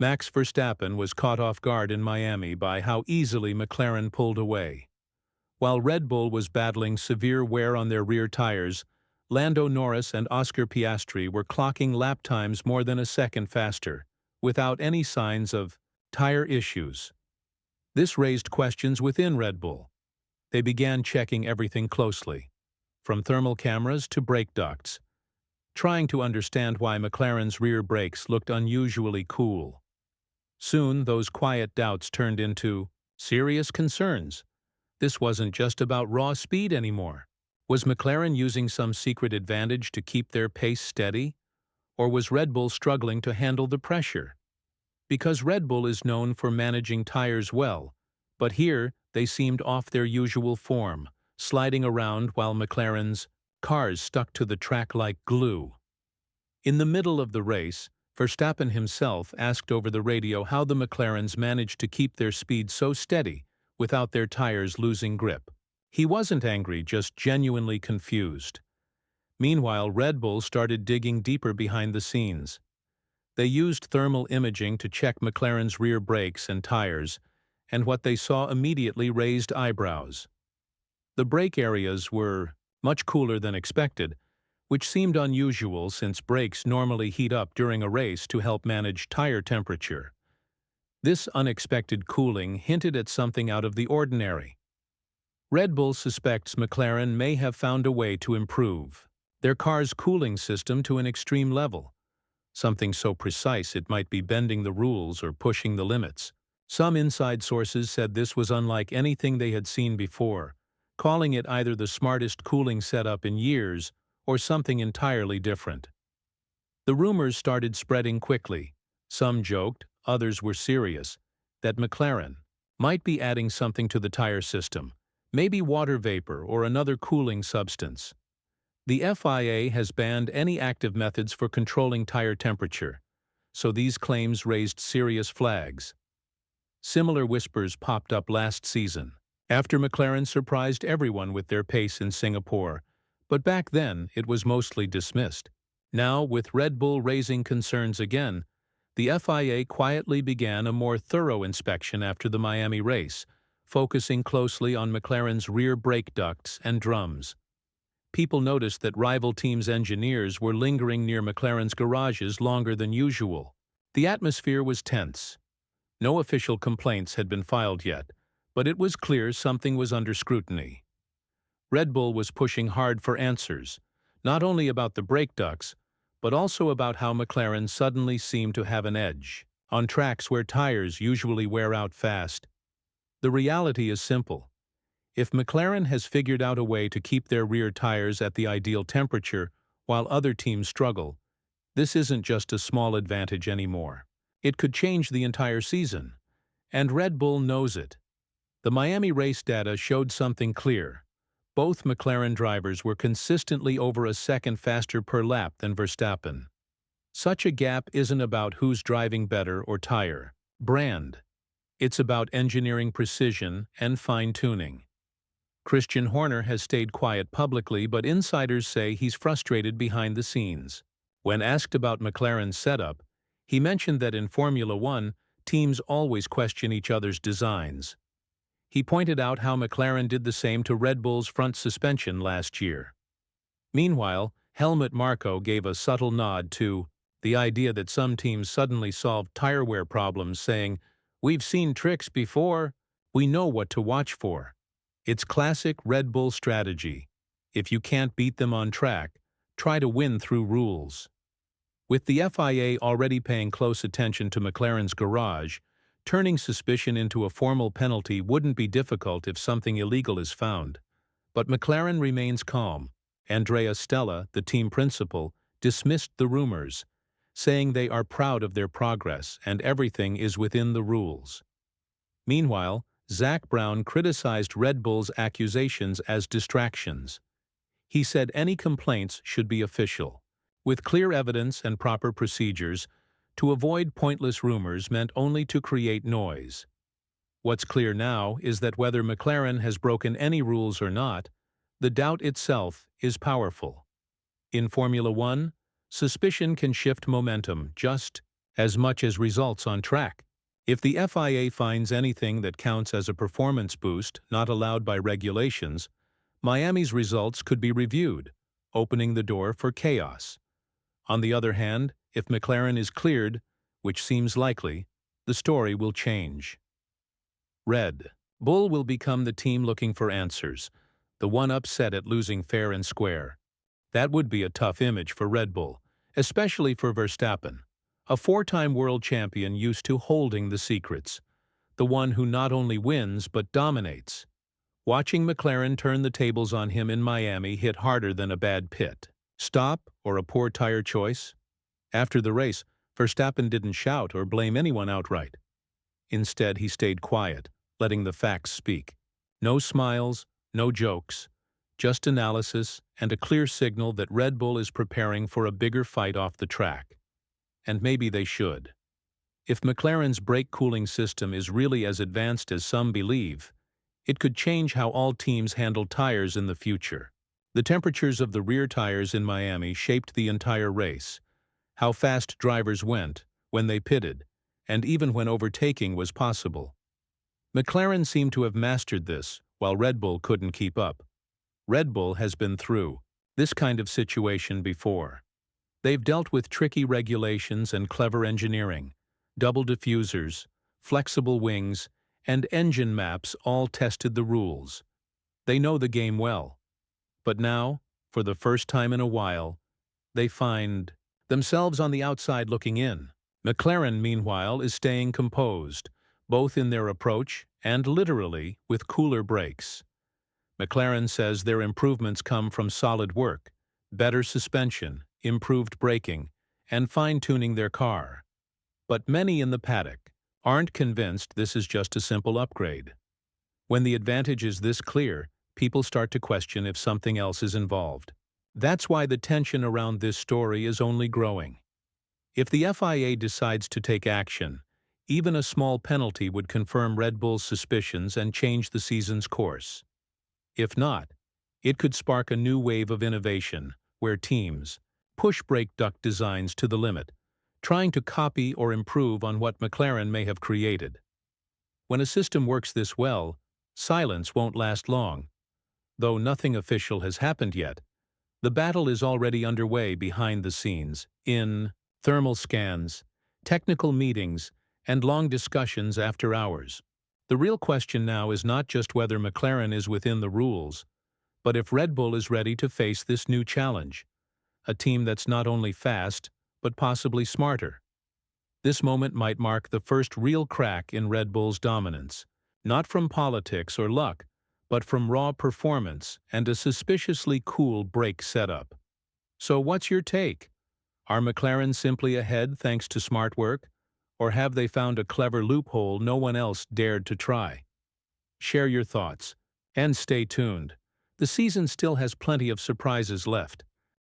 Max Verstappen was caught off guard in Miami by how easily McLaren pulled away. While Red Bull was battling severe wear on their rear tires, Lando Norris and Oscar Piastri were clocking lap times more than a second faster, without any signs of tire issues. This raised questions within Red Bull. They began checking everything closely, from thermal cameras to brake ducts, trying to understand why McLaren's rear brakes looked unusually cool. Soon, those quiet doubts turned into serious concerns. This wasn't just about raw speed anymore. Was McLaren using some secret advantage to keep their pace steady? Or was Red Bull struggling to handle the pressure? Because Red Bull is known for managing tires well, but here they seemed off their usual form, sliding around while McLaren's cars stuck to the track like glue. In the middle of the race, Verstappen himself asked over the radio how the McLarens managed to keep their speed so steady without their tires losing grip. He wasn't angry, just genuinely confused. Meanwhile, Red Bull started digging deeper behind the scenes. They used thermal imaging to check McLaren's rear brakes and tires, and what they saw immediately raised eyebrows. The brake areas were much cooler than expected, which seemed unusual since brakes normally heat up during a race to help manage tire temperature. This unexpected cooling hinted at something out of the ordinary. Red Bull suspects McLaren may have found a way to improve their car's cooling system to an extreme level, something so precise it might be bending the rules or pushing the limits. Some inside sources said this was unlike anything they had seen before, calling it either the smartest cooling setup in years or something entirely different. The rumors started spreading quickly. Some joked, others were serious, that McLaren might be adding something to the tire system, maybe water vapor or another cooling substance. The FIA has banned any active methods for controlling tire temperature, so these claims raised serious flags. Similar whispers popped up last season, after McLaren surprised everyone with their pace in Singapore, but back then it was mostly dismissed. Now, with Red Bull raising concerns again, the FIA quietly began a more thorough inspection after the Miami race, focusing closely on McLaren's rear brake ducts and drums. People noticed that rival teams' engineers were lingering near McLaren's garages longer than usual. The atmosphere was tense. No official complaints had been filed yet, but it was clear something was under scrutiny. Red Bull was pushing hard for answers, not only about the brake ducts, but also about how McLaren suddenly seemed to have an edge on tracks where tires usually wear out fast. The reality is simple. If McLaren has figured out a way to keep their rear tires at the ideal temperature while other teams struggle, this isn't just a small advantage anymore. It could change the entire season, and Red Bull knows it. The Miami race data showed something clear. Both McLaren drivers were consistently over a second faster per lap than Verstappen. Such a gap isn't about who's driving better or tire brand. It's about engineering precision and fine-tuning. Christian Horner has stayed quiet publicly, but insiders say he's frustrated behind the scenes. When asked about McLaren's setup, he mentioned that in Formula One, teams always question each other's designs. He pointed out how McLaren did the same to Red Bull's front suspension last year. Meanwhile, Helmut Marko gave a subtle nod to the idea that some teams suddenly solved tire wear problems, saying, "We've seen tricks before. We know what to watch for." It's classic Red Bull strategy. If you can't beat them on track, try to win through rules. With the FIA already paying close attention to McLaren's garage, turning suspicion into a formal penalty wouldn't be difficult if something illegal is found. But McLaren remains calm. Andrea Stella, the team principal, dismissed the rumors, saying they are proud of their progress and everything is within the rules. Meanwhile, Zak Brown criticized Red Bull's accusations as distractions. He said any complaints should be official, with clear evidence and proper procedures. To avoid pointless rumors meant only to create noise. What's clear now is that whether McLaren has broken any rules or not, the doubt itself is powerful. In Formula One, suspicion can shift momentum just as much as results on track. If the FIA finds anything that counts as a performance boost not allowed by regulations, Miami's results could be reviewed, opening the door for chaos. On the other hand, if McLaren is cleared, which seems likely, the story will change. Red Bull will become the team looking for answers, the one upset at losing fair and square. That would be a tough image for Red Bull, especially for Verstappen, a four-time world champion used to holding the secrets, the one who not only wins but dominates. Watching McLaren turn the tables on him in Miami hit harder than a bad pit stop or a poor tire choice. After the race, Verstappen didn't shout or blame anyone outright. Instead, he stayed quiet, letting the facts speak. No smiles, no jokes, just analysis and a clear signal that Red Bull is preparing for a bigger fight off the track. And maybe they should. If McLaren's brake cooling system is really as advanced as some believe, it could change how all teams handle tires in the future. The temperatures of the rear tires in Miami shaped the entire race, how fast drivers went, when they pitted, and even when overtaking was possible. McLaren seemed to have mastered this, while Red Bull couldn't keep up. Red Bull has been through this kind of situation before. They've dealt with tricky regulations and clever engineering, double diffusers, flexible wings, and engine maps all tested the rules. They know the game well. But now, for the first time in a while, they find themselves on the outside looking in. McLaren, meanwhile, is staying composed, both in their approach and literally with cooler brakes. McLaren says their improvements come from solid work, better suspension, improved braking, and fine-tuning their car. But many in the paddock aren't convinced this is just a simple upgrade. When the advantage is this clear, people start to question if something else is involved. That's why the tension around this story is only growing. If the FIA decides to take action, even a small penalty would confirm Red Bull's suspicions and change the season's course. If not, it could spark a new wave of innovation where teams push brake duct designs to the limit, trying to copy or improve on what McLaren may have created. When a system works this well, silence won't last long. Though nothing official has happened yet, the battle is already underway behind the scenes, in thermal scans, technical meetings, and long discussions after hours. The real question now is not just whether McLaren is within the rules, but if Red Bull is ready to face this new challenge, a team that's not only fast, but possibly smarter. This moment might mark the first real crack in Red Bull's dominance, not from politics or luck, but from raw performance and a suspiciously cool brake setup. So what's your take? Are McLaren simply ahead thanks to smart work, or have they found a clever loophole no one else dared to try? Share your thoughts, and stay tuned. The season still has plenty of surprises left.